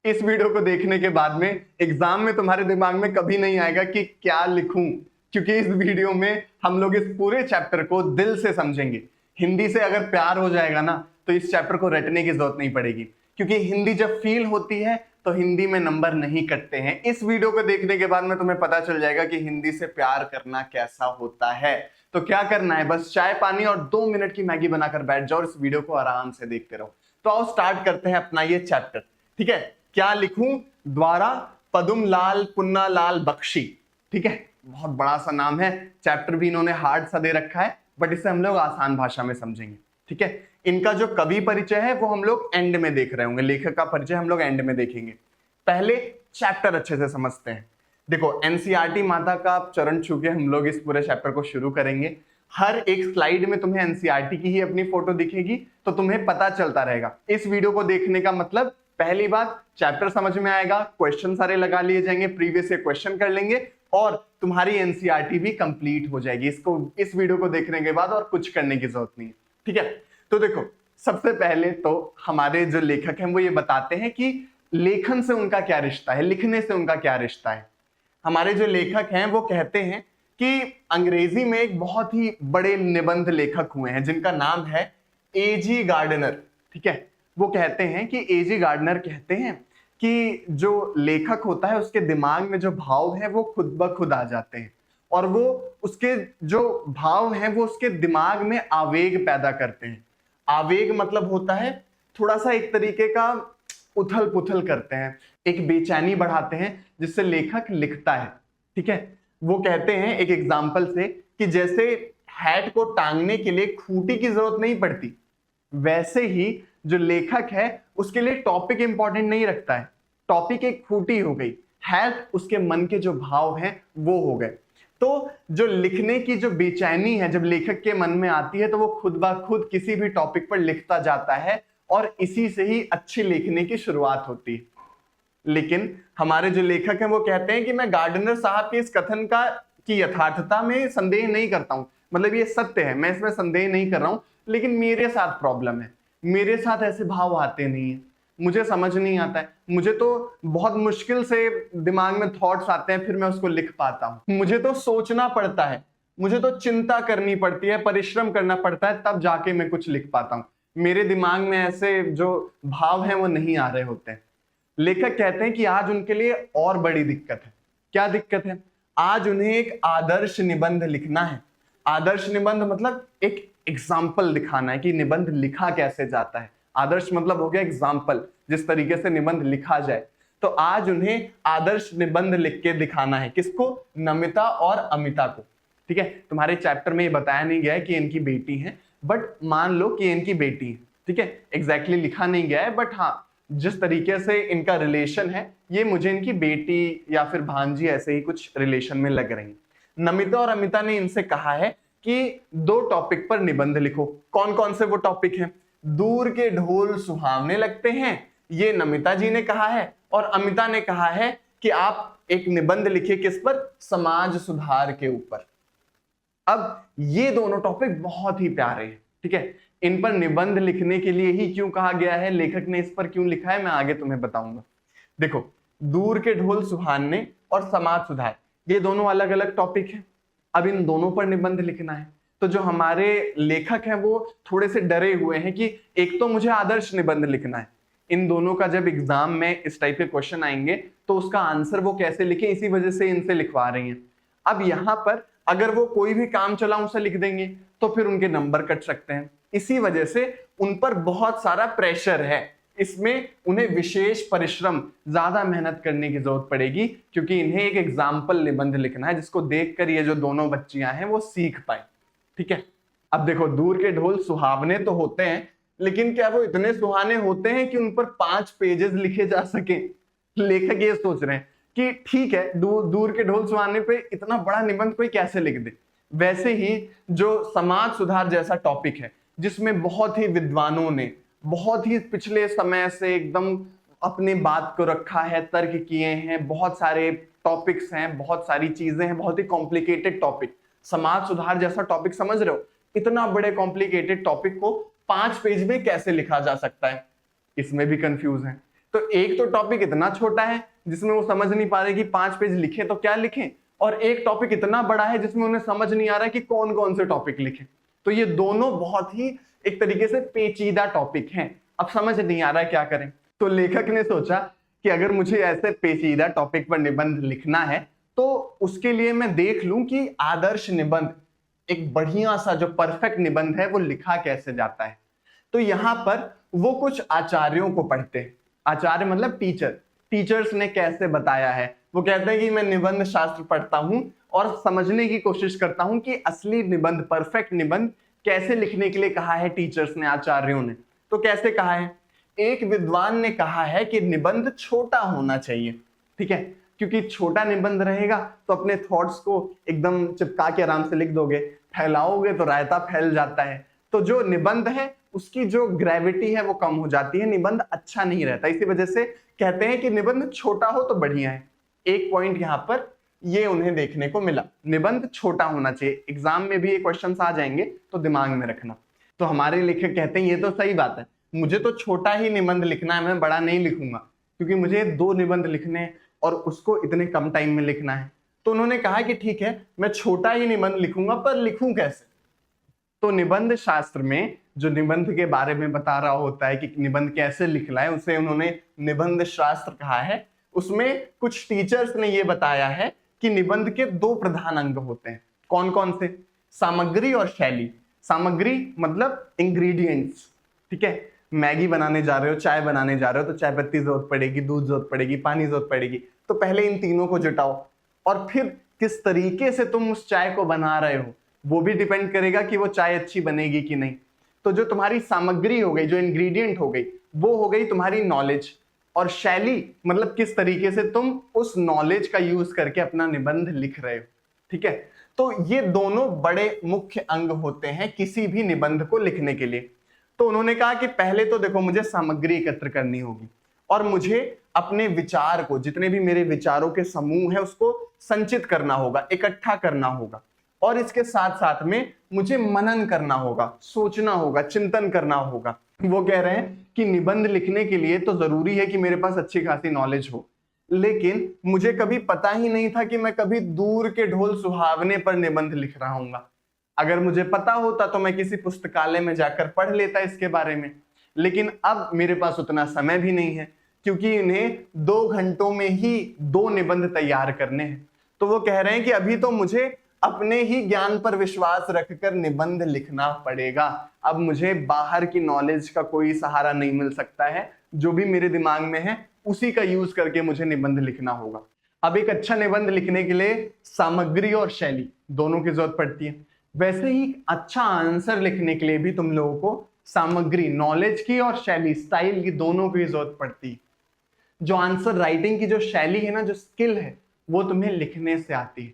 इस वीडियो को देखने के बाद में एग्जाम में तुम्हारे दिमाग में कभी नहीं आएगा कि क्या लिखूं, क्योंकि इस वीडियो में हम लोग इस पूरे चैप्टर को दिल से समझेंगे। हिंदी से अगर प्यार हो जाएगा ना तो इस चैप्टर को रटने की जरूरत नहीं पड़ेगी, क्योंकि हिंदी जब फील होती है तो हिंदी में नंबर नहीं कटते हैं। इस वीडियो को देखने के बाद में तुम्हें पता चल जाएगा कि हिंदी से प्यार करना कैसा होता है। तो क्या करना है, बस चाय पानी और 2 मिनट की मैगी बनाकर बैठ जाओ और इस वीडियो को आराम से देखते रहो। तो आओ स्टार्ट करते हैं अपना ये चैप्टर। ठीक है, क्या लिखूं द्वारा पदुम लाल पुन्ना लाल बख्शी। ठीक है, बहुत बड़ा सा नाम है, चैप्टर भी इन्होंने हार्ड सा दे रखा है, बट इसे हम लोग आसान भाषा में समझेंगे। ठीक है, इनका जो कवि परिचय है वो हम लोग एंड में देख रहे होंगे, लेखक का परिचय हम लोग एंड में देखेंगे। पहले चैप्टर अच्छे से समझते हैं। देखो, एनसीईआरटी माता का चरण छू के हम लोग इस पूरे चैप्टर को शुरू करेंगे। हर एक स्लाइड में तुम्हें एनसीईआरटी की ही अपनी फोटो दिखेगी, तो तुम्हें पता चलता रहेगा। इस वीडियो को देखने का मतलब, पहली बात, चैप्टर समझ में आएगा, क्वेश्चन सारे लगा लिए जाएंगे, प्रीवियस से क्वेश्चन कर लेंगे और तुम्हारी एनसीईआरटी भी कंप्लीट हो जाएगी इस वीडियो को देखने के बाद, और कुछ करने की जरूरत नहीं है। ठीक है, तो देखो, सबसे पहले तो हमारे जो लेखक हैं वो ये बताते हैं कि लेखन से उनका क्या रिश्ता है, लिखने से उनका क्या रिश्ता है। हमारे जो लेखक हैं वो कहते हैं कि अंग्रेजी में एक बहुत ही बड़े निबंध लेखक हुए हैं जिनका नाम है एजी गार्डनर। ठीक है, वो कहते हैं कि एजी गार्डनर कहते हैं कि जो लेखक होता है उसके दिमाग में जो भाव है वो खुद ब खुद आ जाते हैं, और वो उसके जो भाव हैं वो उसके दिमाग में आवेग पैदा करते हैं। आवेग मतलब होता है थोड़ा सा एक तरीके का उथल पुथल करते हैं, एक बेचैनी बढ़ाते हैं जिससे लेखक लिखता है। ठीक है, वो कहते हैं एक एग्जाम्पल से कि जैसे हैट को टांगने के लिए खूंटी की जरूरत नहीं पड़ती, वैसे ही जो लेखक है उसके लिए टॉपिक इंपॉर्टेंट नहीं रखता है। टॉपिक एक खूंटी हो गई, हैट उसके मन के जो भाव हैं वो हो गए। तो जो लिखने की जो बेचैनी है जब लेखक के मन में आती है तो वो खुद ब खुद किसी भी टॉपिक पर लिखता जाता है, और इसी से ही अच्छी लिखने की शुरुआत होती है। लेकिन हमारे जो लेखक हैं वो कहते हैं कि मैं गार्डनर साहब के इस कथन की यथार्थता में संदेह नहीं करता हूं, मतलब ये सत्य है, मैं इसमें संदेह नहीं कर रहा हूं, लेकिन मेरे साथ प्रॉब्लम है, मेरे साथ ऐसे भाव आते नहीं है, मुझे समझ नहीं आता है, मुझे तो बहुत मुश्किल से दिमाग में थॉट्स आते हैं, फिर मैं उसको लिख पाता हूं, मुझे तो सोचना पड़ता है, मुझे तो चिंता करनी पड़ती है, परिश्रम करना पड़ता है, तब जाके मैं कुछ लिख पाता हूं, मेरे दिमाग में ऐसे जो भाव हैं वो नहीं आ रहे होते हैं। लेखक कहते हैं कि आज उनके लिए और बड़ी दिक्कत है। क्या दिक्कत है? आज उन्हें एक आदर्श निबंध लिखना है। आदर्श निबंध मतलब एक एग्जाम्पल दिखाना है कि निबंध लिखा कैसे जाता है। आदर्श मतलब हो गया एग्जाम्पल, जिस तरीके से निबंध लिखा जाए। तो आज उन्हें आदर्श निबंध लिख के दिखाना है। किसको? नमिता और अमिता को। ठीक है, तुम्हारे चैप्टर में ये बताया नहीं गया है कि इनकी बेटी है, बट मान लो कि इनकी बेटी है। ठीक है, एग्जैक्टली लिखा नहीं गया है, बट हाँ, जिस तरीके से इनका रिलेशन है ये मुझे इनकी बेटी या फिर भांजी ऐसे ही कुछ रिलेशन में लग रही है। नमिता और अमिता ने इनसे कहा है कि 2 टॉपिक पर निबंध लिखो। कौन कौन से वो टॉपिक हैं? दूर के ढोल सुहावने लगते हैं, ये नमिता जी ने कहा है, और अमिता ने कहा है कि आप एक निबंध लिखिए किस पर? समाज सुधार के ऊपर। अब ये दोनों टॉपिक बहुत ही प्यारे हैं। ठीक है, इन पर निबंध लिखने के लिए ही क्यों कहा गया है, लेखक ने इस पर क्यों लिखा है, मैं आगे तुम्हें बताऊंगा। देखो, दूर के ढोल सुहाने और समाज सुधार, ये दोनों अलग अलग टॉपिक हैं। अब इन दोनों पर निबंध लिखना है, तो जो हमारे लेखक हैं वो थोड़े से डरे हुए हैं कि एक तो मुझे आदर्श निबंध लिखना है, इन दोनों का जब एग्जाम में इस टाइप के क्वेश्चन आएंगे तो उसका आंसर वो कैसे लिखे, इसी वजह से इनसे लिखवा रही हैं। अब यहाँ पर अगर वो कोई भी काम चलाऊं से लिख देंगे तो फिर उनके नंबर कट सकते हैं, इसी वजह से उन पर बहुत सारा प्रेशर है। इसमें उन्हें विशेष परिश्रम, ज्यादा मेहनत करने की जरूरत पड़ेगी, क्योंकि इन्हें एक एग्जाम्पल निबंध लिखना है जिसको देखकर ये जो दोनों बच्चियां हैं वो सीख पाए। ठीक है, अब देखो, दूर के ढोल सुहावने तो होते हैं, लेकिन क्या वो इतने सुहाने होते हैं कि उन पर 5 पेजेस लिखे जा सके? लेखक ये सोच रहे हैं कि ठीक है, दूर के ढोल सुहाने पे इतना बड़ा निबंध कोई कैसे लिख दे। वैसे ही जो समाज सुधार जैसा टॉपिक है, जिसमें बहुत ही विद्वानों ने बहुत ही पिछले समय से एकदम अपनी बात को रखा है, तर्क किए हैं, बहुत सारे टॉपिक्स हैं, बहुत सारी चीजें हैं, बहुत ही कॉम्प्लिकेटेड टॉपिक। समाज सुधार जैसा टॉपिक, समझ रहे हो, इतना बड़े कॉम्प्लिकेटेड टॉपिक को 5 पेज में कैसे लिखा जा सकता है? इसमें भी कंफ्यूज है। तो एक तो टॉपिक इतना छोटा है जिसमें वो समझ नहीं पा रहे कि 5 पेज लिखे तो क्या लिखें, और एक टॉपिक इतना बड़ा है जिसमें उन्हें समझ नहीं आ रहा है कि कौन कौन से टॉपिक लिखें। तो ये दोनों बहुत ही एक तरीके से पेचीदा टॉपिक हैं। अब समझ नहीं आ रहा है क्या करें। तो लेखक ने सोचा कि अगर मुझे ऐसे पेचीदा टॉपिक पर निबंध लिखना है तो उसके लिए मैं देख लूं कि आदर्श निबंध, एक बढ़िया सा जो परफेक्ट निबंध है, वो लिखा कैसे जाता है। तो यहां पर वो कुछ आचार्यों को पढ़ते हैं। आचार्य मतलब टीचर्स ने कैसे बताया है। वो कहते हैं कि मैं निबंध शास्त्र पढ़ता हूं और समझने की कोशिश करता हूं कि असली निबंध, परफेक्ट निबंध कैसे लिखने के लिए कहा है टीचर्स ने, आचार्यों ने। तो कैसे कहा है? एक विद्वान ने कहा है कि निबंध छोटा होना चाहिए, ठीक है, क्योंकि छोटा निबंध रहेगा तो अपने थॉट्स को एकदम चिपका के आराम से लिख दोगे, फैलाओगे तो रायता फैल जाता है। तो जो निबंध है उसकी जो ग्रेविटी है वो कम हो जाती है, निबंध अच्छा नहीं रहता। इसी वजह से कहते हैं कि निबंध छोटा हो तो बढ़िया है। एक पॉइंट यहाँ पर ये उन्हें देखने को मिला, निबंध छोटा होना चाहिए। एग्जाम में भी ये क्वेश्चंस आ जाएंगे तो दिमाग में रखना। तो हमारे लेखक कहते हैं ये तो सही बात है, मुझे तो छोटा ही निबंध लिखना है, मैं बड़ा नहीं लिखूंगा, क्योंकि मुझे 2 निबंध लिखने हैं और उसको इतने कम टाइम में लिखना है। तो उन्होंने कहा कि ठीक है, मैं छोटा ही निबंध लिखूंगा, पर लिखूं कैसे? तो निबंध शास्त्र में जो निबंध के बारे में बता रहा होता है कि निबंध कैसे लिखना है, उसे उन्होंने निबंध शास्त्र कहा है। उसमें कुछ टीचर्स ने ये बताया है कि निबंध के 2 प्रधान अंग होते हैं। कौन कौन से? सामग्री और शैली। सामग्री मतलब इंग्रेडिएंट्स, ठीक है, मैगी बनाने जा रहे हो, चाय बनाने जा रहे हो तो चाय पत्ती जरूरत पड़ेगी, दूध जरूरत पड़ेगी, पानी जरूरत पड़ेगी। तो पहले इन तीनों को जुटाओ और फिर किस तरीके से तुम उस चाय को बना रहे हो वो भी डिपेंड करेगा कि वो चाय अच्छी बनेगी कि नहीं। तो जो तुम्हारी सामग्री हो गई, जो इंग्रेडिएंट हो गई, वो हो गई तुम्हारी नॉलेज। और शैली मतलब किस तरीके से तुम उस नॉलेज का यूज करके अपना निबंध लिख रहे हो, ठीक है। तो ये दोनों बड़े मुख्य अंग होते हैं किसी भी निबंध को लिखने के लिए। तो उन्होंने कहा कि पहले तो देखो, मुझे सामग्री एकत्र करनी होगी और मुझे अपने विचार को, जितने भी मेरे विचारों के समूह है, उसको संचित करना होगा, इकट्ठा करना होगा। और इसके साथ साथ में मुझे मनन करना होगा, सोचना होगा, चिंतन करना होगा। वो कह रहे हैं कि निबंध लिखने के लिए तो जरूरी है कि मेरे पास अच्छी खासी नॉलेज हो, लेकिन मुझे कभी पता ही नहीं था कि मैं कभी दूर के ढोल सुहावने पर निबंध लिख रहा हूंगा। अगर मुझे पता होता तो मैं किसी पुस्तकालय में जाकर पढ़ लेता इसके बारे में, लेकिन अब मेरे पास उतना समय भी नहीं है, क्योंकि इन्हें 2 घंटों में ही 2 निबंध तैयार करने हैं। तो वो कह रहे हैं कि अभी तो मुझे अपने ही ज्ञान पर विश्वास रखकर निबंध लिखना पड़ेगा। अब मुझे बाहर की नॉलेज का कोई सहारा नहीं मिल सकता है, जो भी मेरे दिमाग में है उसी का यूज करके मुझे निबंध लिखना होगा। अब एक अच्छा निबंध लिखने के लिए सामग्री और शैली दोनों की जरूरत पड़ती है। वैसे ही अच्छा आंसर लिखने के लिए भी तुम लोगों को सामग्री, नॉलेज की और शैली, स्टाइल की, दोनों की जरूरत पड़ती है। जो आंसर राइटिंग की जो शैली है ना, जो स्किल है, वो तुम्हें लिखने से आती है।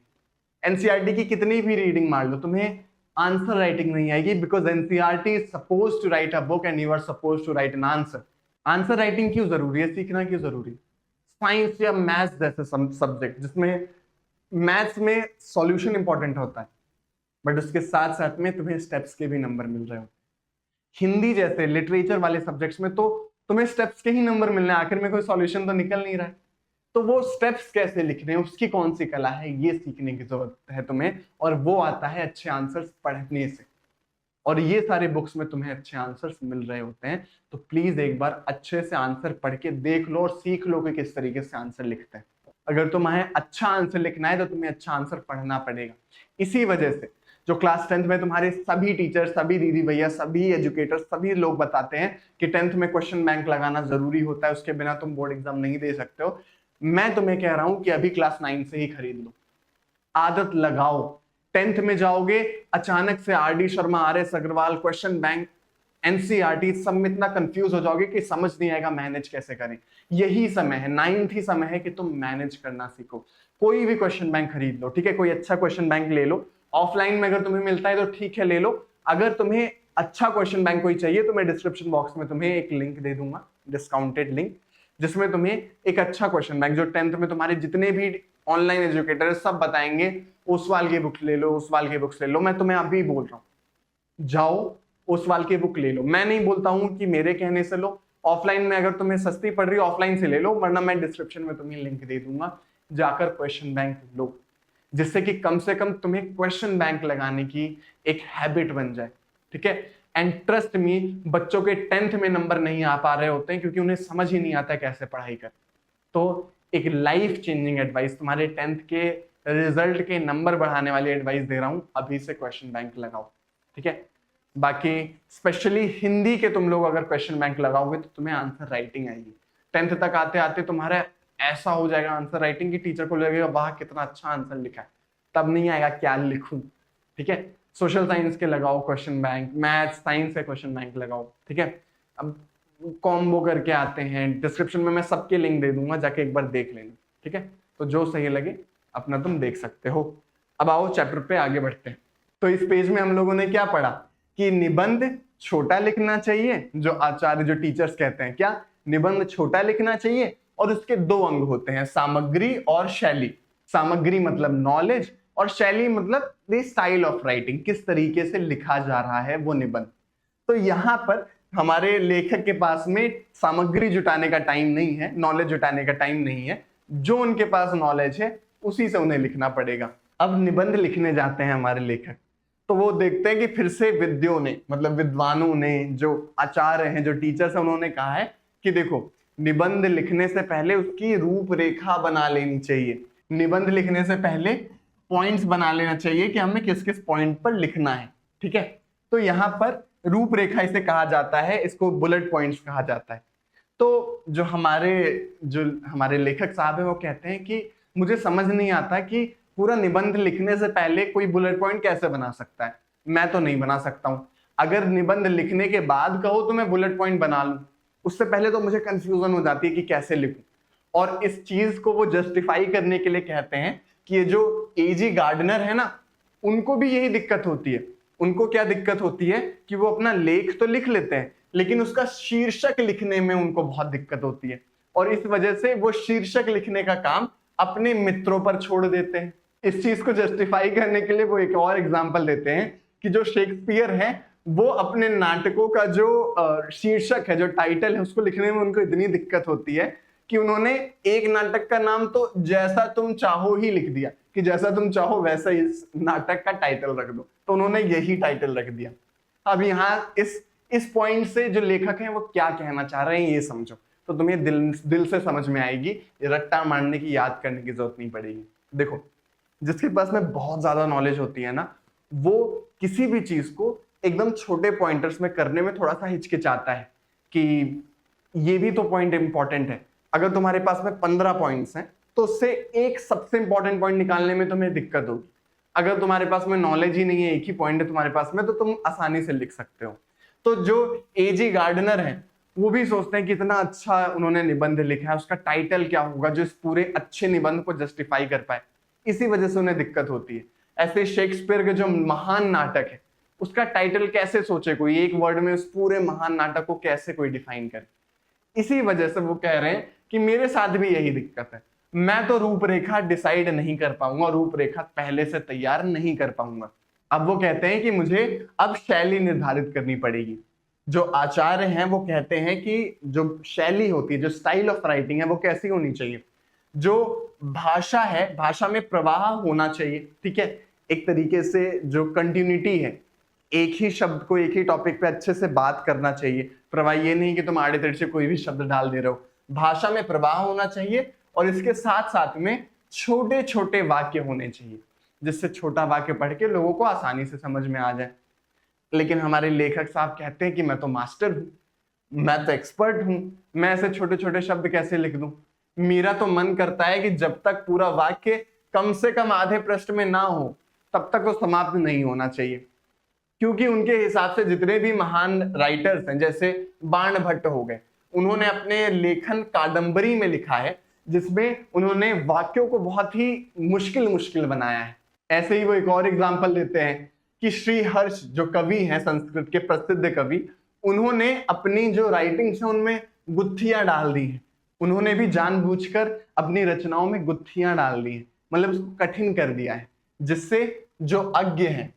एनसीईआरटी की कितनी भी रीडिंग मार लो, तुम्हें आंसर राइटिंग नहीं आएगी, because NCERT is suppose to write a book and you are suppose to write an answer. Answer writing क्यों जरूरी है, सीखना क्यों जरूरी? साइंस या मैथ्स जैसे सब्जेक्ट जिसमें मैथ्स में सॉल्यूशन इंपॉर्टेंट होता है, बट उसके साथ साथ में तुम्हें स्टेप्स के भी नंबर मिल रहे होते हैं। हिंदी जैसे लिटरेचर वाले सब्जेक्ट्स में तो तुम्हें स्टेप्स के ही नंबर मिलने, आखिर में कोई सॉल्यूशन तो निकल नहीं रहा है। तो वो स्टेप्स कैसे लिखने हैं, उसकी कौन सी कला है, ये सीखने की जरूरत है तुम्हें, और वो आता है अच्छे आंसर्स पढ़ने से। और ये सारे बुक्स में तुम्हें अच्छे आंसर्स मिल रहे होते हैं। तो प्लीज एक बार अच्छे से आंसर पढ़ के देख लो और सीख लो कि किस तरीके से आंसर लिखते हैं। अगर तुम्हें अच्छा आंसर लिखना है तो तुम्हें अच्छा आंसर पढ़ना पड़ेगा। इसी वजह से जो क्लास 10th में तुम्हारे सभी टीचर, सभी दीदी भैया, सभी एजुकेटर्स, सभी लोग बताते हैं कि 10th में क्वेश्चन बैंक लगाना जरूरी होता है, उसके बिना तुम बोर्ड एग्जाम नहीं दे सकते हो। मैं तुम्हें कह रहा हूं कि अभी क्लास 9 से ही खरीद लो, आदत लगाओ। 10th में जाओगे, अचानक से R D Sharma, R S Agarwal, question bank, NCERT, सब में इतना कंफ्यूज हो जाओगे कि समझ नहीं आएगा मैनेज कैसे करें। यही समय है, 9th ही समय है कि तुम मैनेज करना सीखो। कोई भी क्वेश्चन बैंक खरीद लो, ठीक है, कोई अच्छा क्वेश्चन बैंक ले लो। ऑफलाइन में अगर तुम्हें मिलता है तो ठीक है, ले लो। अगर तुम्हें अच्छा क्वेश्चन बैंक कोई चाहिए तो मैं डिस्क्रिप्शन बॉक्स में तुम्हें एक लिंक दे दूंगा, डिस्काउंटेड लिंक, जिसमें तुम्हें एक अच्छा क्वेश्चन बैंक, जो 10th में तुम्हारे जितने भी ऑनलाइन एजुकेटर सब बताएंगे, ओसवाल की बुक ले लो, ओसवाल की बुक्स ले लो। मैं तुम्हें अभी बोल रहा हूं, जाओ ओसवाल की बुक ले लो। मैं नहीं बोलता हूं कि मेरे कहने से लो, ऑफलाइन में अगर तुम्हें सस्ती पड़ रही है ऑफलाइन से ले लो, वरना मैं डिस्क्रिप्शन में तुम्हें लिंक दे दूंगा, जाकर क्वेश्चन बैंक लो, जिससे कि कम से कम तुम्हें क्वेश्चन बैंक लगाने की एक हैबिट बन जाए, ठीक है। एंड ट्रस्ट मी, बच्चों के 10th में नंबर नहीं आ पा रहे होते हैं क्योंकि उन्हें समझ ही नहीं आता कैसे पढ़ाई कर। तो एक लाइफ चेंजिंग एडवाइस, तुम्हारे 10th के रिजल्ट के नंबर बढ़ाने वाली एडवाइस दे रहा हूं, अभी से क्वेश्चन बैंक लगाओ, ठीक है। बाकी स्पेशली हिंदी के तुम लोग अगर क्वेश्चन बैंक लगाओगे तो तुम्हें आंसर राइटिंग आएगी। 10th तक आते आते तुम्हारा ऐसा हो जाएगा आंसर राइटिंग की टीचर को लगेगा वाह कितना अच्छा आंसर लिखा है, तब नहीं आएगा क्या लिखूं, ठीक है। सोशल साइंस के लगाओ क्वेश्चन बैंक, मैथ साइंस के क्वेश्चन बैंक लगाओ, ठीक है। अब कॉम्बो करके आते हैं, डिस्क्रिप्शन में मैं सबके लिंक दे दूंगा, जाके एक बार देख लेना, ठीक है। तो जो सही लगे अपना तुम देख सकते हो। अब आओ चैप्टर पे आगे बढ़ते हैं। तो इस पेज में हम लोगों ने क्या पढ़ा कि निबंध छोटा लिखना चाहिए, जो आचार्य जो टीचर्स कहते हैं क्या, निबंध छोटा लिखना चाहिए, और उसके 2 अंग होते हैं, सामग्री और शैली। सामग्री मतलब नॉलेज, और शैली मतलब द स्टाइल ऑफ राइटिंग, किस तरीके से लिखा जा रहा है वो निबंध। तो यहाँ पर हमारे लेखक के पास में सामग्री जुटाने का टाइम नहीं है, नॉलेज जुटाने का टाइम नहीं है, जो उनके पास नॉलेज है उसी से उन्हें लिखना पड़ेगा। अब निबंध लिखने जाते हैं हमारे लेखक, तो वो देखते हैं कि फिर से विद्यों ने, मतलब विद्वानों ने, जो आचार्य हैं, जो टीचर्स हैं, उन्होंने कहा है कि देखो निबंध लिखने से पहले उसकी रूपरेखा बना लेनी चाहिए। निबंध लिखने से पहले पॉइंट्स बना लेना चाहिए कि हमें किस किस पॉइंट पर लिखना है, ठीक है। तो यहाँ पर रूपरेखा इसे कहा जाता है, इसको बुलेट पॉइंट्स कहा जाता है। तो जो हमारे लेखक साहब है वो कहते हैं कि मुझे समझ नहीं आता कि पूरा निबंध लिखने से पहले कोई बुलेट पॉइंट कैसे बना सकता है, मैं तो नहीं बना सकता हूं। अगर निबंध लिखने के बाद कहो तो मैं बुलेट पॉइंट बना लूं, उससे पहले तो मुझे कंफ्यूजन हो जाती है कि कैसे लिखूं। और इस चीज को वो जस्टिफाई करने के लिए कहते हैं कि ये जो एजी गार्डनर है ना, उनको भी यही दिक्कत होती है। उनको क्या दिक्कत होती है कि वो अपना लेख तो लिख लेते हैं, लेकिन उसका शीर्षक लिखने में उनको बहुत दिक्कत होती है, और इस वजह से वो शीर्षक लिखने का काम अपने मित्रों पर छोड़ देते हैं। इस चीज को जस्टिफाई करने के लिए वो एक और एग्जांपल देते हैं कि जो शेक्सपियर है वो अपने नाटकों का जो शीर्षक है, जो टाइटल है, उसको लिखने में उनको इतनी दिक्कत होती है कि उन्होंने एक नाटक का नाम तो जैसा तुम चाहो ही लिख दिया, कि जैसा तुम चाहो वैसा इस नाटक का टाइटल रख दो, तो उन्होंने यही टाइटल रख दिया। अब यहाँ इस पॉइंट से जो लेखक हैं वो क्या कहना चाह रहे हैं ये समझो, तो तुम्हें दिल से समझ में आएगी, रट्टा मारने की, याद करने की जरूरत नहीं पड़ेगी। देखो जिसके पास में बहुत ज्यादा नॉलेज होती है ना, वो किसी भी चीज को एकदम छोटे पॉइंटर्स में करने में थोड़ा सा हिचकिचाता है कि ये भी तो पॉइंट इंपॉर्टेंट है। अगर तुम्हारे पास में 15 पॉइंट्स हैं तो उससे एक सबसे इंपॉर्टेंट पॉइंट निकालने में तुम्हें दिक्कत होगी। अगर तुम्हारे पास में नॉलेज ही नहीं है, एक ही पॉइंट है तुम्हारे पास में, तो तुम आसानी से लिख सकते हो। तो जो एजी गार्डनर है वो भी सोचते हैं कि इतना अच्छा उन्होंने निबंध लिखा है, उसका टाइटल क्या होगा जो इस पूरे अच्छे निबंध को जस्टिफाई कर पाए, इसी वजह से उन्हें दिक्कत होती है। ऐसे शेक्सपियर के जो महान नाटक है उसका टाइटल कैसे सोचे कोई, एक वर्ड में उस पूरे महान नाटक को कैसे कोई डिफाइन करे। इसी वजह से वो कह रहे हैं कि मेरे साथ भी यही दिक्कत है, मैं तो रूपरेखा डिसाइड नहीं कर पाऊंगा, रूपरेखा पहले से तैयार नहीं कर पाऊंगा। अब वो कहते हैं कि मुझे अब शैली निर्धारित करनी पड़ेगी। जो आचार्य हैं वो कहते हैं कि जो शैली होती है, जो स्टाइल ऑफ राइटिंग है, वो कैसी होनी चाहिए। जो भाषा है, भाषा में प्रवाह होना चाहिए, ठीक है। एक तरीके से जो कंटिन्यूटी है, एक ही शब्द को एक ही टॉपिक पे अच्छे से बात करना चाहिए। प्रवाह ये नहीं कि तुम आड़े तेड़े से कोई भी शब्द डाल दे रहे हो, भाषा में प्रवाह होना चाहिए, और इसके साथ साथ में छोटे छोटे वाक्य होने चाहिए, जिससे छोटा वाक्य पढ़ के लोगों को आसानी से समझ में आ जाए। लेकिन हमारे लेखक साहब कहते हैं कि मैं तो मास्टर हूं, मैं तो एक्सपर्ट हूं, मैं ऐसे छोटे छोटे शब्द कैसे लिख दूं। मेरा तो मन करता है कि जब तक पूरा वाक्य कम से कम आधे पृष्ठ में ना हो तब तक वो समाप्त नहीं होना चाहिए, क्योंकि उनके हिसाब से जितने भी महान राइटर्स हैं, जैसे बाणभट्ट हो गए, उन्होंने अपने लेखन कादंबरी में लिखा है जिसमें उन्होंने वाक्यों को बहुत ही मुश्किल बनाया है। ऐसे ही वो एक और एग्जांपल देते हैं कि श्री हर्ष जो कवि हैं, संस्कृत के प्रसिद्ध कवि, उन्होंने अपनी जो राइटिंग्स हैं उनमें गुत्थियां डाल दी हैं। उन्होंने भी जानबूझकर अपनी रचनाओं में गुत्थियां डाल दी हैं, मतलब उसको कठिन कर दिया है, जिससे जो अज्ञ हैं,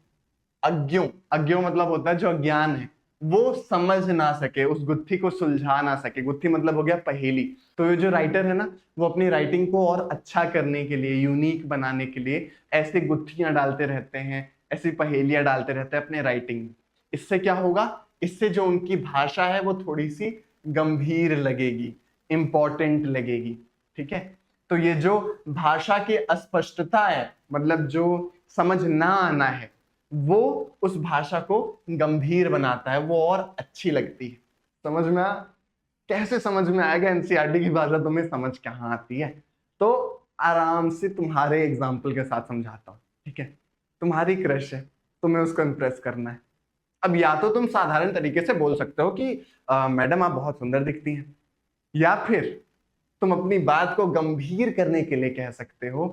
अज्ञों मतलब होता है जो अज्ञान है, वो समझ ना सके, उस गुत्थी को सुलझा ना सके। गुत्थी मतलब हो गया पहेली। तो ये जो राइटर है ना, वो अपनी राइटिंग को और अच्छा करने के लिए, यूनिक बनाने के लिए ऐसे गुत्थियां डालते रहते हैं, ऐसी पहेलियां डालते रहते हैं अपने राइटिंग में। इससे क्या होगा, इससे जो उनकी भाषा है वो थोड़ी सी गंभीर लगेगी, इंपॉर्टेंट लगेगी। ठीक है, तो ये जो भाषा की अस्पष्टता है, मतलब जो समझ ना आना है, वो उस भाषा को गंभीर बनाता है, वो और अच्छी लगती है। समझ में आ? कैसे समझ में आएगा? एनसीईआरटी की भाषा तुम्हें समझ कहाँ आती है? तो आराम से तुम्हारे एग्जाम्पल के साथ समझाता हूँ। ठीक है, तुम्हारी क्रश है, तुम्हें उसको इम्प्रेस करना है। अब या तो तुम साधारण तरीके से बोल सकते हो कि मैडम आप बहुत सुंदर दिखती हैं, या फिर तुम अपनी बात को गंभीर करने के लिए कह सकते हो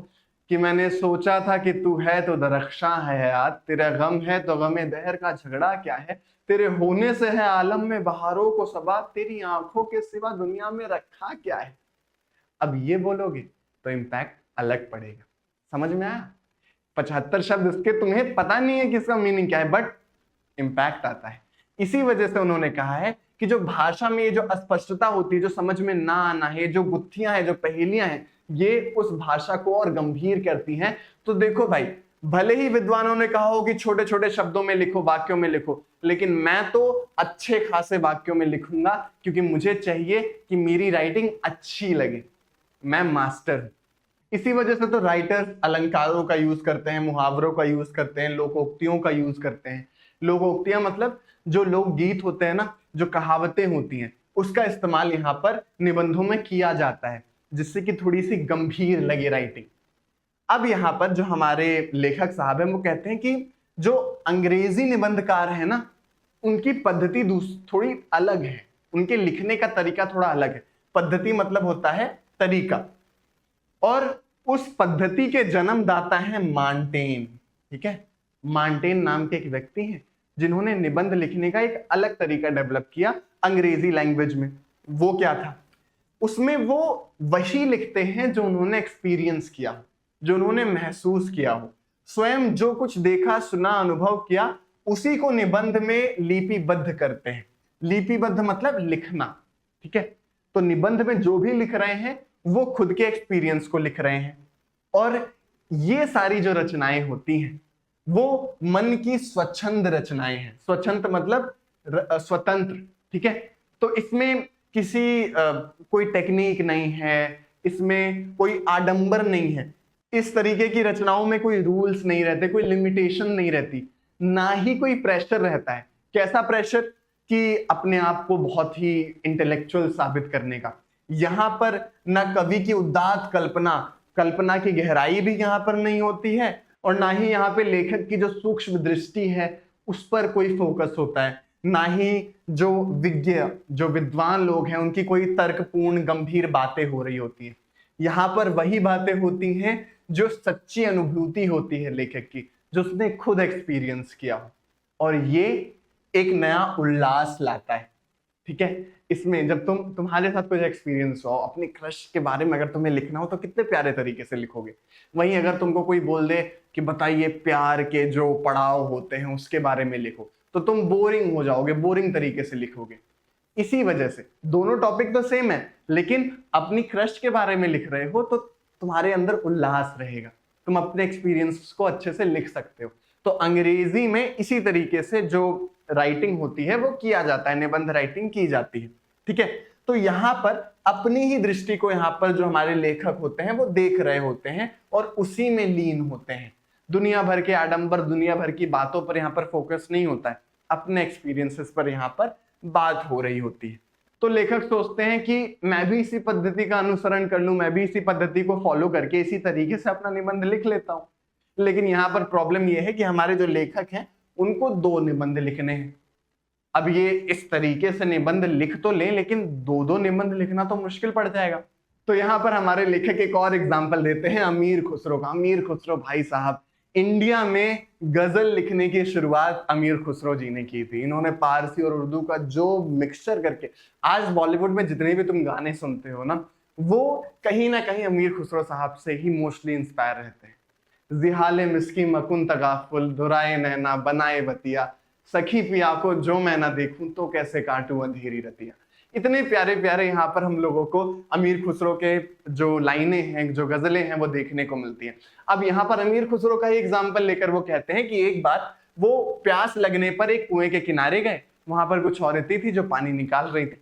कि मैंने सोचा था कि तू है तो दरख्शां है यार, तेरा गम है तो गमे दहर का झगड़ा क्या है, तेरे होने से है आलम में बहारों को सबा, तेरी आंखों के सिवा दुनिया में रखा क्या है। अब ये बोलोगे तो इम्पैक्ट अलग पड़ेगा। समझ में आया? 75 शब्द इसके तुम्हें पता नहीं है कि इसका मीनिंग क्या है, बट इम्पैक्ट आता है। इसी वजह से उन्होंने कहा है कि जो भाषा में ये जो अस्पष्टता होती है, जो समझ में ना आना है, जो गुत्थियां हैं, जो पहेलियां हैं, ये उस भाषा को और गंभीर करती हैं। तो देखो भाई, भले ही विद्वानों ने कहा हो कि छोटे छोटे शब्दों में लिखो, वाक्यों में लिखो, लेकिन मैं तो अच्छे खासे वाक्यों में लिखूंगा, क्योंकि मुझे चाहिए कि मेरी राइटिंग अच्छी लगे। मैं मास्टर हूं। इसी वजह से तो राइटर्स अलंकारों का यूज करते हैं, मुहावरों का यूज करते हैं, लोकोक्तियों का यूज करते हैं। लोकोक्तियां मतलब जो लोकगीत होते हैं ना, जो कहावतें होती हैं, उसका इस्तेमाल यहाँ पर निबंधों में किया जाता है, जिससे कि थोड़ी सी गंभीर लगे राइटिंग। अब यहाँ पर जो हमारे लेखक साहब हैं, वो कहते हैं कि जो अंग्रेजी निबंधकार है ना, उनकी पद्धति थोड़ी अलग है, उनके लिखने का तरीका थोड़ा अलग है। पद्धति मतलब होता है तरीका, और उस पद्धति के जन्मदाता है मांटेन। ठीक है, मांटेन नाम के एक व्यक्ति हैं जिन्होंने निबंध लिखने का एक अलग तरीका डेवलप किया अंग्रेजी लैंग्वेज में। वो क्या था, उसमें वो वही लिखते हैं जो उन्होंने एक्सपीरियंस किया, जो उन्होंने महसूस किया हो, स्वयं जो कुछ देखा, सुना, अनुभव किया, उसी को निबंध में लिपिबद्ध करते हैं। लिपिबद्ध मतलब लिखना। ठीक है, तो निबंध में जो भी लिख रहे हैं वो खुद के एक्सपीरियंस को लिख रहे हैं। और ये सारी जो रचनाएं होती हैं वो मन की स्वच्छंद रचनाएं हैं। स्वच्छंद मतलब स्वतंत्र। ठीक है, तो इसमें किसी कोई टेक्निक नहीं है, इसमें कोई आडंबर नहीं है। इस तरीके की रचनाओं में कोई रूल्स नहीं रहते, कोई लिमिटेशन नहीं रहती, ना ही कोई प्रेशर रहता है। कैसा प्रेशर कि अपने आप को बहुत ही इंटेलेक्चुअल साबित करने का। यहां पर ना कवि की उदात्त कल्पना, कल्पना की गहराई भी यहां पर नहीं होती है, और ना ही यहाँ पे लेखक की जो सूक्ष्म दृष्टि है उस पर कोई फोकस होता है, ना ही जो विज्ञ, जो विद्वान लोग हैं, उनकी कोई तर्कपूर्ण गंभीर बातें हो रही होती हैं। यहाँ पर वही बातें होती हैं जो सच्ची अनुभूति होती है लेखक की, जो उसने खुद एक्सपीरियंस किया हो, और ये एक नया उल्लास लाता है। ठीक है, इसमें जब तुम्हारे साथ कुछ एक्सपीरियंस हो, अपने क्रश के बारे में अगर तुम्हें लिखना हो तो कितने प्यारे तरीके से लिखोगे। वहीं अगर तुमको कोई बोल दे कि बताइए प्यार के जो पड़ाव होते हैं उसके बारे में लिखो, तो तुम बोरिंग हो जाओगे, बोरिंग तरीके से लिखोगे। इसी वजह से दोनों टॉपिक तो सेम है, लेकिन अपनी क्रश के बारे में लिख रहे हो तो तुम्हारे अंदर उल्लास रहेगा, तुम अपने एक्सपीरियंस को अच्छे से लिख सकते हो। तो अंग्रेजी में इसी तरीके से जो राइटिंग होती है वो किया जाता है, निबंध राइटिंग की जाती है। ठीक है, तो यहाँ पर अपनी ही दृष्टि को यहाँ पर जो हमारे लेखक होते हैं वो देख रहे होते हैं और उसी में लीन होते हैं। दुनिया भर के आडंबर, दुनिया भर की बातों पर यहाँ पर फोकस नहीं होता है, अपने एक्सपीरियंसेस पर यहाँ पर बात हो रही होती है। तो लेखक सोचते हैं कि मैं भी इसी पद्धति का अनुसरण कर लूं, मैं भी इसी पद्धति को फॉलो करके इसी तरीके से अपना निबंध लिख लेता हूं। लेकिन यहाँ पर प्रॉब्लम यह है कि हमारे जो लेखक हैं उनको 2 निबंध लिखने हैं। अब ये इस तरीके से निबंध लिख तो लें, लेकिन 2-2 निबंध लिखना तो मुश्किल पड़ जाएगा। तो यहाँ पर हमारे लेखक एक और एग्जाम्पल देते हैं अमीर खुसरो का। अमीर खुसरो भाई साहब, इंडिया में गजल लिखने की शुरुआत अमीर खुसरो जी ने की थी। इन्होंने पारसी और उर्दू का जो मिक्सचर करके, आज बॉलीवुड में जितने भी तुम गाने सुनते हो ना, वो कहीं ना कहीं अमीर खुसरो साहब से ही मोस्टली इंस्पायर रहते हैं। जिहाले मिस्की मकुन तगाफुल, धुराए नैना बनाए बतिया, सखी पिया को जो मैं ना देखूं तो कैसे काटूं अंधेरी रतिया। इतने प्यारे प्यारे यहाँ पर हम लोगों को अमीर खुसरो के जो लाइनें हैं, जो गजलें हैं, वो देखने को मिलती हैं। अब यहाँ पर अमीर खुसरो का ही एग्जाम्पल लेकर वो कहते हैं कि एक बार वो प्यास लगने पर एक कुएं के किनारे गए। वहां पर कुछ औरतें थी जो पानी निकाल रही थी।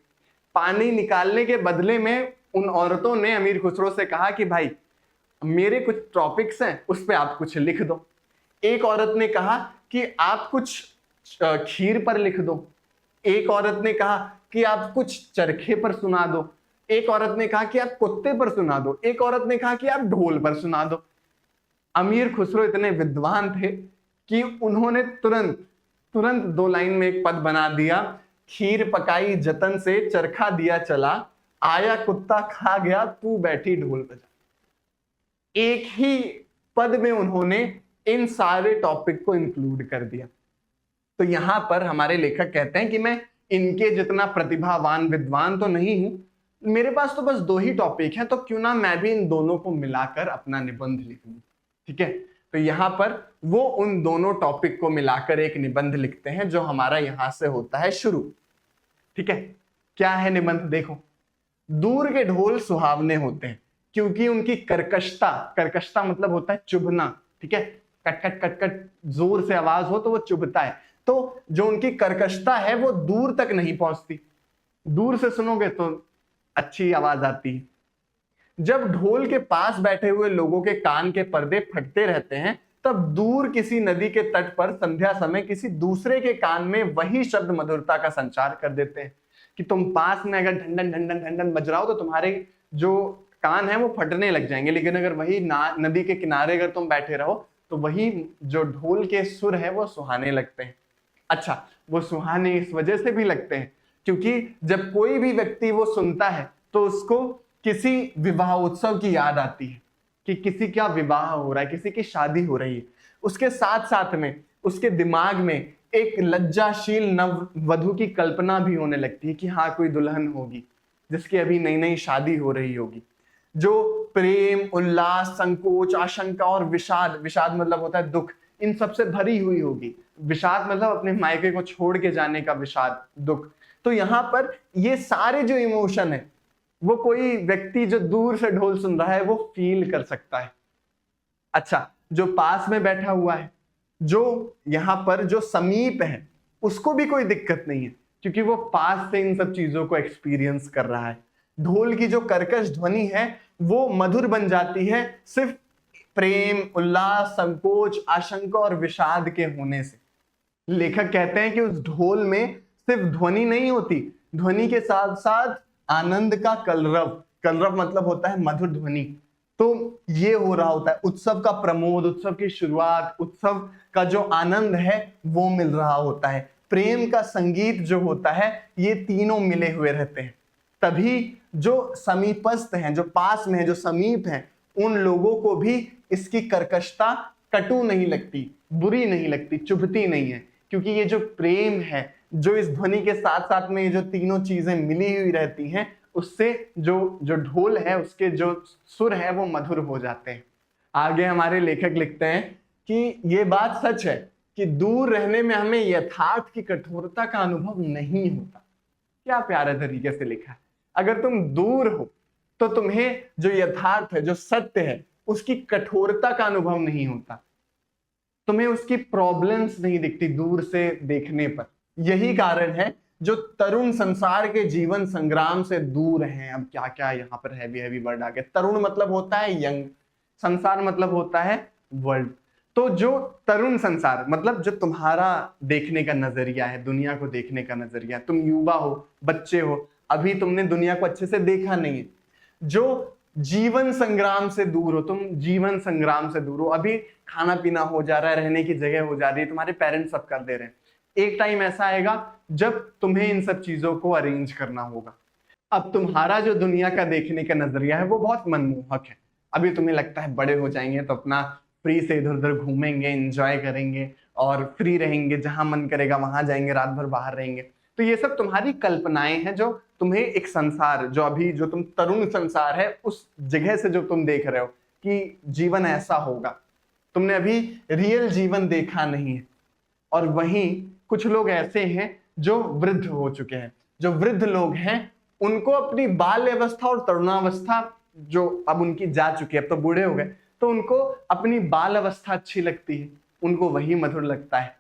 पानी निकालने के बदले में उन औरतों ने अमीर खुसरो से कहा कि भाई मेरे कुछ टॉपिक्स हैं, उस पर आप कुछ लिख दो। एक औरत ने कहा कि आप कुछ खीर पर लिख दो। एक औरत ने कहा कि आप कुछ चरखे पर सुना दो। एक औरत ने कहा कि आप कुत्ते पर सुना दो। एक औरत ने कहा कि आप ढोल पर सुना दो। अमीर खुसरो इतने विद्वान थे कि उन्होंने तुरंत तुरंत 2 लाइन में एक पद बना दिया, खीर पकाई जतन से चरखा दिया चला, आया कुत्ता खा गया तू बैठी ढोल बजा। एक ही पद में उन्होंने इन सारे टॉपिक को इंक्लूड कर दिया। तो यहां पर हमारे लेखक कहते हैं कि मैं इनके जितना प्रतिभावान विद्वान तो नहीं हूं, मेरे पास तो बस 2 ही टॉपिक हैं, तो क्यों ना मैं भी इन दोनों को मिलाकर अपना निबंध लिख लूं। ठीक है, तो यहां पर वो उन दोनों टॉपिक को मिलाकर एक निबंध लिखते हैं जो हमारा यहां से होता है शुरू। ठीक है, क्या है निबंध देखो। दूर के ढोल सुहावने होते हैं क्योंकि उनकी कर्कशता, कर्कशता मतलब होता है चुभना। ठीक है, कट कट कट कट जोर से आवाज हो तो वो चुभता है। तो जो उनकी कर्कशता है वो दूर तक नहीं पहुंचती, दूर से सुनोगे तो अच्छी आवाज आती है। जब ढोल के पास बैठे हुए लोगों के कान के पर्दे फटते रहते हैं, तब दूर किसी नदी के तट पर संध्या समय किसी दूसरे के कान में वही शब्द मधुरता का संचार कर देते हैं कि तुम पास में अगर ढंडन ढंडन ढंडन बज रहा हो तो तुम्हारे जो कान है वो फटने लग जाएंगे, लेकिन अगर वही नदी के किनारे अगर तुम बैठे रहो तो वही जो ढोल के सुर है वो सुहाने लगते हैं। अच्छा, वो सुहाने इस वजह से भी लगते हैं क्योंकि जब कोई भी व्यक्ति वो सुनता है तो उसको किसी विवाह उत्सव की याद आती है कि किसी का विवाह हो रहा है, किसी की शादी हो रही है। उसके साथ साथ में उसके दिमाग में एक लज्जाशील नव वधु की कल्पना भी होने लगती है कि हाँ कोई दुल्हन होगी जिसकी अभी नई नई शादी हो रही होगी, जो प्रेम, उल्लास, संकोच, आशंका और विषाद, विषाद मतलब होता है दुख, इन सबसे भरी हुई होगी। विषाद मतलब अपने मायके को छोड़ के जाने का विषाद, दुख। तो यहाँ पर ये सारे जो इमोशन है वो कोई व्यक्ति जो दूर से ढोल सुन रहा है वो फील कर सकता है। अच्छा, जो पास में बैठा हुआ है, जो यहाँ पर जो समीप है, उसको भी कोई दिक्कत नहीं है क्योंकि वो पास से इन सब चीजों को एक्सपीरियंस कर रहा है। ढोल की जो कर्कश ध्वनि है वो मधुर बन जाती है सिर्फ प्रेम, उल्लास, संकोच, आशंका और विषाद के होने से। लेखक कहते हैं कि उस ढोल में सिर्फ ध्वनि नहीं होती, ध्वनि के साथ साथ आनंद का कलरव, कलरव मतलब होता है मधुर ध्वनि। तो ये हो रहा होता है, उत्सव का प्रमोद, उत्सव की शुरुआत, उत्सव का जो आनंद है वो मिल रहा होता है। प्रेम का संगीत जो होता है ये तीनों मिले हुए रहते हैं। तभी जो समीपस्थ हैं, जो पास में है, जो समीप हैं, उन लोगों को भी इसकी कर्कशता कटु नहीं लगती, बुरी नहीं लगती, चुभती नहीं है क्योंकि ये जो प्रेम है, जो इस ध्वनि के साथ साथ में ये जो तीनों चीजें मिली हुई रहती हैं, उससे जो ढोल है उसके जो सुर है वो मधुर हो जाते हैं। आगे हमारे लेखक लिखते हैं कि ये बात सच है कि दूर रहने में हमें यथार्थ की कठोरता का अनुभव नहीं होता। क्या प्यारे तरीके से लिखा है। अगर तुम दूर हो तो तुम्हें जो यथार्थ है, जो सत्य है, उसकी कठोरता का अनुभव नहीं होता, तुम्हें उसकी प्रॉब्लम्स नहीं दिखती दूर से देखने पर। यही कारण है जो तरुण संसार के जीवन संग्राम से दूर हैं। अब क्या क्या यहाँ पर हैवी हैवी वर्ड आ गए। तरुण मतलब होता है यंग, संसार मतलब होता है वर्ल्ड। तो जो तरुण संसार मतलब जो तुम्हारा देखने का नजरिया है, दुनिया को देखने का नजरिया, तुम युवा हो, बच्चे हो, अभी तुमने दुनिया को अच्छे से देखा नहीं है। जो जीवन संग्राम से दूर हो, तुम जीवन संग्राम से दूर हो, अभी खाना पीना हो जा रहा है, रहने की जगह हो जा रही है, तुम्हारे पेरेंट्स सब कर दे रहे हैं। एक टाइम ऐसा आएगा जब तुम्हें इन सब चीजों को अरेंज करना होगा। अब तुम्हारा जो दुनिया का देखने का नजरिया है वो बहुत मनमोहक है। अभी तुम्हें लगता है बड़े हो जाएंगे तो अपना फ्री से इधर उधर घूमेंगे, एंजॉय करेंगे और फ्री रहेंगे, जहां मन करेगा वहां जाएंगे, रात भर बाहर रहेंगे। तो ये सब तुम्हारी कल्पनाएं हैं जो तुम्हें एक संसार, जो अभी जो तुम तरुण संसार है उस जगह से जो तुम देख रहे हो कि जीवन ऐसा होगा, तुमने अभी रियल जीवन देखा नहीं है। और वहीं कुछ लोग ऐसे हैं जो वृद्ध हो चुके हैं। जो वृद्ध लोग हैं उनको अपनी बाल्यावस्था और तरुणावस्था जो अब उनकी जा चुकी है, अब तो बूढ़े हो गए, तो उनको अपनी बाल अवस्था अच्छी लगती है, उनको वही मधुर लगता है।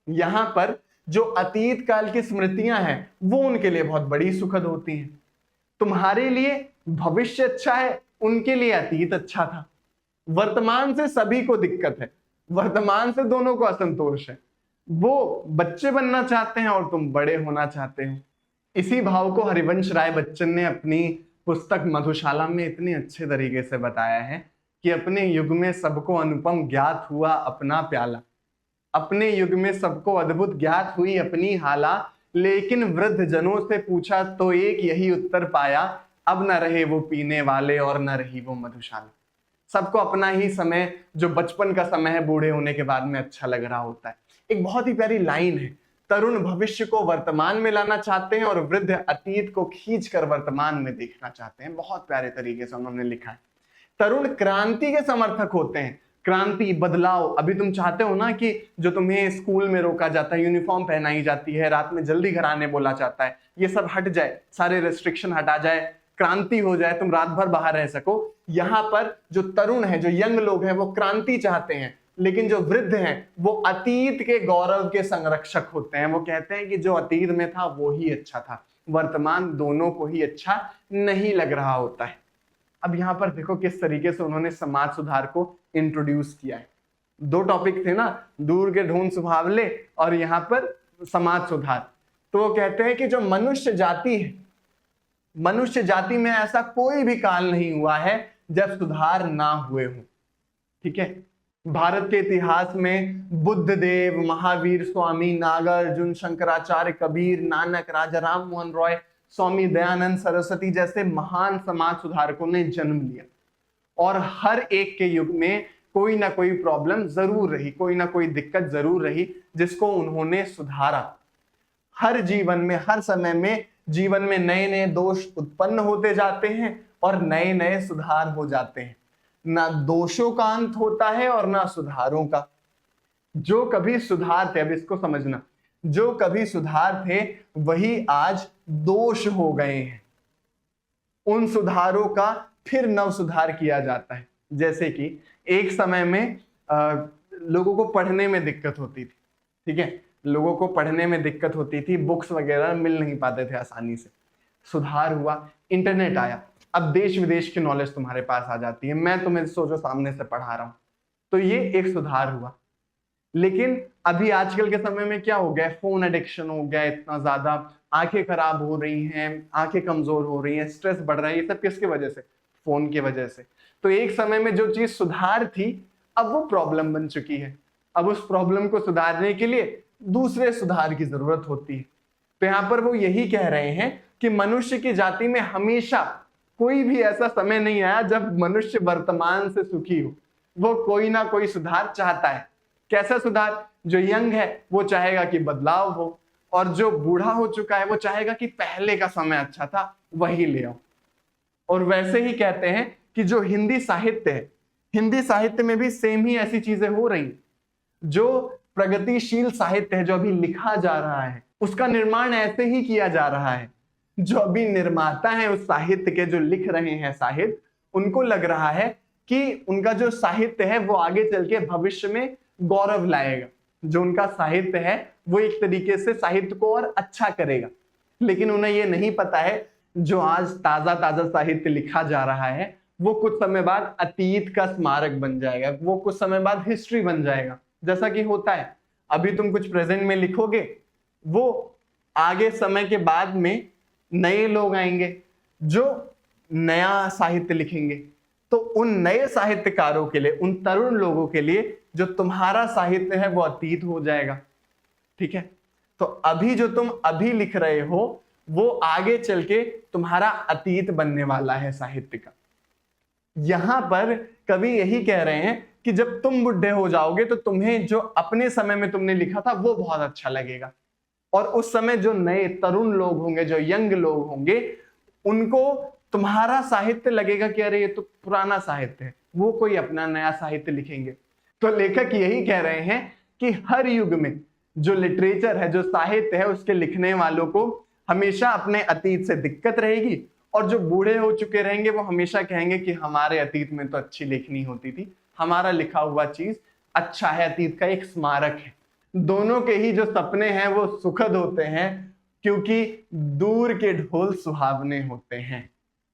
यहां पर जो अतीत काल की स्मृतियां हैं वो उनके लिए बहुत बड़ी सुखद होती हैं। तुम्हारे लिए भविष्य अच्छा है, उनके लिए अतीत अच्छा था। वर्तमान से सभी को दिक्कत है, वर्तमान से दोनों को असंतोष है। वो बच्चे बनना चाहते हैं और तुम बड़े होना चाहते हो। इसी भाव को हरिवंश राय बच्चन ने अपनी पुस्तक मधुशाला में इतने अच्छे तरीके से बताया है कि अपने युग में सबको अनुपम ज्ञात हुआ अपना प्याला, अपने युग में सबको अद्भुत ज्ञात हुई अपनी हाला, लेकिन वृद्ध जनों से पूछा तो एक यही उत्तर पाया, अब न रहे वो पीने वाले और न रही वो मधुशाला। सबको अपना ही समय, जो बचपन का समय है, बूढ़े होने के बाद में अच्छा लग रहा होता है। एक बहुत ही प्यारी लाइन है, तरुण भविष्य को वर्तमान में लाना चाहते हैं और वृद्ध अतीत को खींचकर वर्तमान में देखना चाहते हैं। बहुत प्यारे तरीके से उन्होंने लिखा है। तरुण क्रांति के समर्थक होते हैं, क्रांति, बदलाव। अभी तुम चाहते हो ना कि जो तुम्हें स्कूल में रोका जाता है, यूनिफॉर्म पहनाई जाती है, रात में जल्दी घर आने बोला जाता है, ये सब हट जाए, सारे रेस्ट्रिक्शन हटा जाए, क्रांति हो जाए, तुम रात भर बाहर रह सको। यहाँ पर जो तरुण है, जो यंग लोग हैं, वो क्रांति चाहते हैं, लेकिन जो वृद्ध हैं वो अतीत के गौरव के संरक्षक होते हैं। वो कहते हैं कि जो अतीत में था वो ही अच्छा था, वर्तमान दोनों को ही अच्छा नहीं लग रहा होता है। अब यहाँ पर देखो किस तरीके से उन्होंने समाज सुधार को इंट्रोड्यूस किया है। दो टॉपिक थे ना, दूर के ढूंढ सुभावले और यहाँ पर समाज सुधार। तो वो कहते हैं कि जो मनुष्य जाति है, मनुष्य जाति में ऐसा कोई भी काल नहीं हुआ है जब सुधार ना हुए हो। ठीक है, भारत के इतिहास में बुद्ध देव, महावीर स्वामी, नागार्जुन, शंकराचार्य, कबीर, नानक, राजा राम मोहन रॉय, स्वामी दयानंद सरस्वती जैसे महान समाज सुधारकों ने जन्म लिया और हर एक के युग में कोई ना कोई प्रॉब्लम जरूर रही, कोई ना कोई दिक्कत जरूर रही जिसको उन्होंने सुधारा। हर जीवन में, हर समय में जीवन में नए नए दोष उत्पन्न होते जाते हैं और नए नए सुधार हो जाते हैं। ना दोषों का अंत होता है और ना सुधारों का। जो कभी सुधार थे, अब इसको समझना, जो कभी सुधार थे वही आज दोष हो गए हैं। उन सुधारों का फिर नव सुधार किया जाता है। जैसे कि एक समय में लोगों को पढ़ने में दिक्कत होती थी, ठीक है, लोगों को पढ़ने में दिक्कत होती थी, बुक्स वगैरह मिल नहीं पाते थे आसानी से। सुधार हुआ, इंटरनेट आया, अब देश विदेश की नॉलेज तुम्हारे पास आ जाती है, मैं तुम्हें सोचो सामने से पढ़ा रहा हूं, तो ये एक सुधार हुआ। लेकिन अभी आजकल के समय में क्या हो गया, फोन एडिक्शन हो गया इतना ज्यादा, आंखें खराब हो रही हैं, आंखें कमजोर हो रही हैं, स्ट्रेस बढ़ रहा है, ये सब किसकी वजह से, फोन की वजह से। तो एक समय में जो चीज सुधार थी अब वो प्रॉब्लम बन चुकी है। अब उस प्रॉब्लम को सुधारने के लिए दूसरे सुधार की जरूरत होती है। तो यहां पर वो यही कह रहे हैं कि मनुष्य की जाति में हमेशा कोई भी ऐसा समय नहीं आया जब मनुष्य वर्तमान से सुखी हो। वो कोई ना कोई सुधार चाहता है। कैसा सुधार? जो यंग है वो चाहेगा कि बदलाव हो, और जो बूढ़ा हो चुका है वो चाहेगा कि पहले का समय अच्छा था वही ले आओ। और वैसे ही कहते हैं कि जो हिंदी साहित्य है, हिंदी साहित्य में भी सेम ही ऐसी चीजें हो रही। जो प्रगतिशील साहित्य है, जो अभी लिखा जा रहा है, उसका निर्माण ऐसे ही किया जा रहा है। जो अभी निर्माता है उस साहित्य के, जो लिख रहे हैं साहित्य, उनको लग रहा है कि उनका जो साहित्य है वो आगे चल के भविष्य में गौरव लाएगा। जो उनका साहित्य है वो एक तरीके से साहित्य को और अच्छा करेगा। लेकिन उन्हें ये नहीं पता है जो आज ताजा ताजा साहित्य लिखा जा रहा है वो कुछ समय बाद अतीत का स्मारक बन जाएगा, वो कुछ समय बाद हिस्ट्री बन जाएगा। जैसा कि होता है अभी तुम कुछ प्रेजेंट में लिखोगे, वो आगे समय के बाद में नए लोग आएंगे जो नया साहित्य लिखेंगे। तो उन नए साहित्यकारों के लिए, उन तरुण लोगों के लिए जो तुम्हारा साहित्य है वो अतीत हो जाएगा। ठीक है, तो अभी जो तुम अभी लिख रहे हो वो आगे चल के तुम्हारा अतीत बनने वाला है साहित्य का। यहां पर कवि यही कह रहे हैं कि जब तुम बुढ़े हो जाओगे तो तुम्हें जो अपने समय में तुमने लिखा था वो बहुत अच्छा लगेगा, और उस समय जो नए तरुण लोग होंगे, जो यंग लोग होंगे, उनको तुम्हारा साहित्य लगेगा कि अरे ये तो पुराना साहित्य है, वो कोई अपना नया साहित्य लिखेंगे। तो लेखक यही कह रहे हैं कि हर युग में जो लिटरेचर है, जो साहित्य है, उसके लिखने वालों को हमेशा अपने अतीत से दिक्कत रहेगी, और जो बूढ़े हो चुके रहेंगे वो हमेशा कहेंगे कि हमारे अतीत में तो अच्छी लेखनी होती थी, हमारा लिखा हुआ चीज अच्छा है, अतीत का एक स्मारक है। दोनों के ही जो सपने हैं वो सुखद होते हैं, क्योंकि दूर के ढोल सुहावने होते हैं।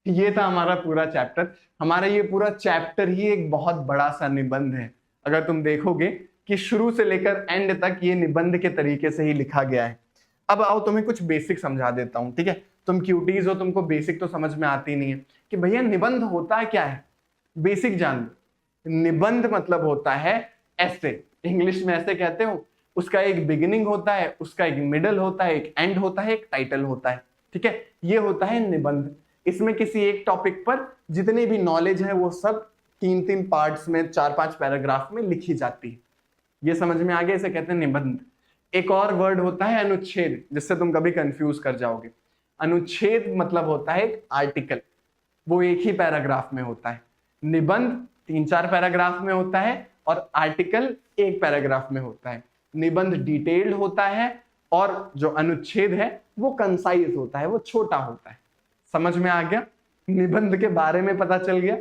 ये था हमारा पूरा चैप्टर। हमारा ये पूरा चैप्टर ही एक बहुत बड़ा सा निबंध है। अगर तुम देखोगे कि शुरू से लेकर एंड तक ये निबंध के तरीके से ही लिखा गया है। अब आओ तुम्हें कुछ बेसिक समझा देता हूं, ठीक है? तुम क्यूटीज हो, तुमको बेसिक तो समझ में आती नहीं है कि भैया निबंध होता क्या है। बेसिक जान लो, निबंध मतलब होता है ऐसे, इंग्लिश में ऐसे कहते हो। उसका एक बिगिनिंग होता है, उसका एक मिडल होता है, एक एंड होता है, एक टाइटल होता है, ठीक है? ये होता है निबंध। इसमें किसी एक टॉपिक पर जितनी भी नॉलेज है वो सब 3-3 पार्ट्स में, 4-5 पैराग्राफ में लिखी जाती है। ये समझ में आ गया, इसे कहते हैं निबंध। एक और वर्ड होता है अनुच्छेद, जिससे तुम कभी कंफ्यूज कर जाओगे। अनुच्छेद मतलब होता है एक आर्टिकल, वो एक ही पैराग्राफ में होता है। निबंध 3-4 पैराग्राफ में होता है और आर्टिकल एक पैराग्राफ में होता है। निबंध डिटेल्ड होता है और जो अनुच्छेद है वो कंसाइज होता है, वो छोटा होता है। समझ में आ गया? निबंध के बारे में पता चल गया।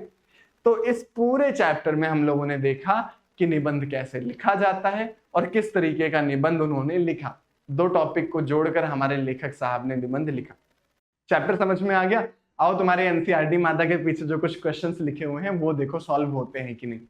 तो इस पूरे चैप्टर में हम लोगों ने देखा कि निबंध कैसे लिखा जाता है और किस तरीके का निबंध उन्होंने लिखा। 2 टॉपिक को जोड़कर हमारे लेखक साहब ने निबंध लिखा। चैप्टर समझ में आ गया? आओ तुम्हारे एनसीईआरटी माता के पीछे जो कुछ क्वेश्चंस लिखे हुए हैं वो देखो सॉल्व होते हैं कि नहीं।